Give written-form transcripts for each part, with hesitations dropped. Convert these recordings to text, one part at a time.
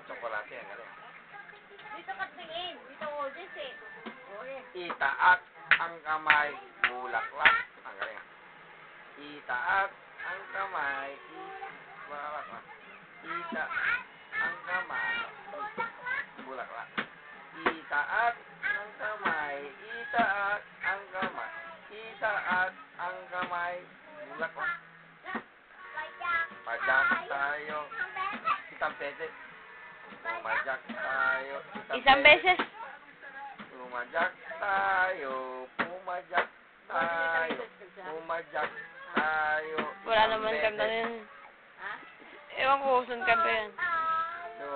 tsokolate. Ang galing. Dito ka tingin. Dito ko, this eh. Itaas ang kamay, bulaklak. Ang galing. Itaas ang kamay, bulaklak. Itaas ang kamay, bulaklak. Itaas ang kamay, itaas ang kamay, itaas ang kamay, bulaklak. Pajak tayo, isang beses. Pumajak tayo, Isang beses. Pumajak tayo, pumajak tayo, pumajak tayo. Wala naman kanta na yun. Ewan ko kung saan kanta yan. So,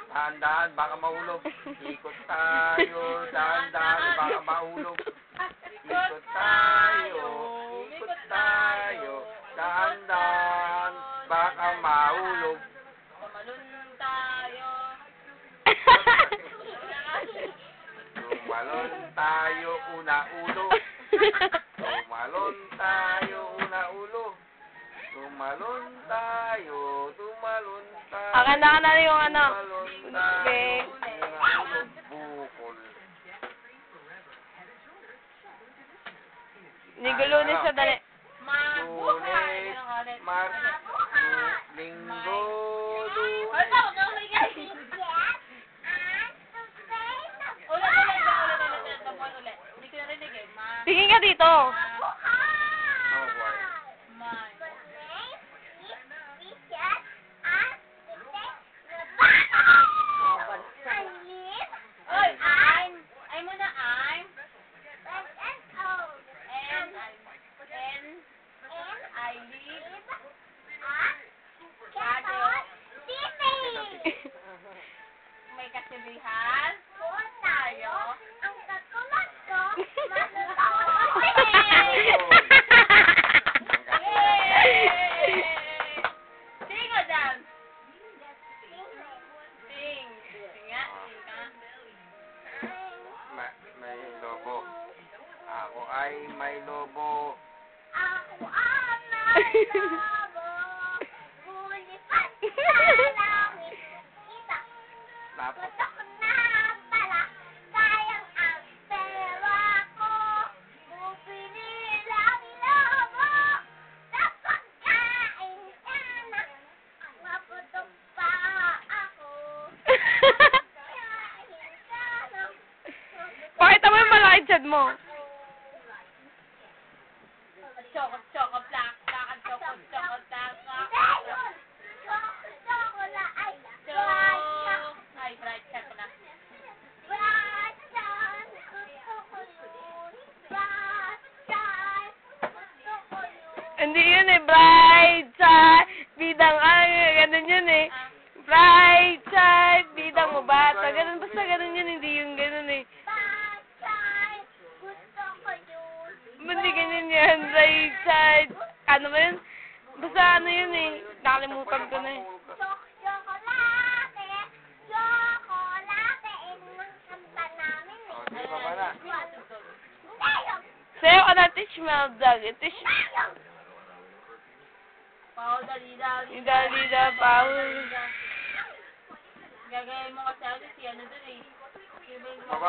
dahan-dahan, baka mahulog. Ikot tayo, dahan-dahan, baka mahulog. Ikot tayo, dahan-dahan, baka mahulog. Tumalun tayo. Tumalon tayo, una-ulo. Tumalon tayo, una-ulo. Tumalon tayo, tumalon tayo. Ang kanta na yung ano. Tumalon tayo, una-ulo. Bukol. Nigulo sa dali. Mabuhay. Lunes, Martes, Linggo, Lunes. Ulit. Hindi ko narinig eh. Tingin ka dito. I'm muna I'm. I live. May kasibihan. Tayo. Ang katulad ko. Sing o dance? Sing. Sing nga. Sing ka. May lobo. Ako ay may lobo. Ako ang may lobo. Bulipat sa langit. Kita. Tapos, Gusto na pala. Sayang ang pera ko. Bumili lang lobo. Sa pagkain ka na. Maputok pa ako. Kain ka na. Pakita mo yung malaki chat mo. Choco black, choco black. Ay, bright ka na. Hindi yun eh. Bright side, bidang ganun yun eh. Bright side, bidang mo bata. Ganun, basta ganun yun. Hindi yung ganun eh. Hindi ganyan yan. Bright side. Ano ba yun? Basta ano yun eh. Nakalimutan ko na eh. di ba ba na? Sayo ka na, teach me how dog. Teach me. Pao, dalida. Dalida, pao. Gagawin mo kasi ano si ano dun eh. Baba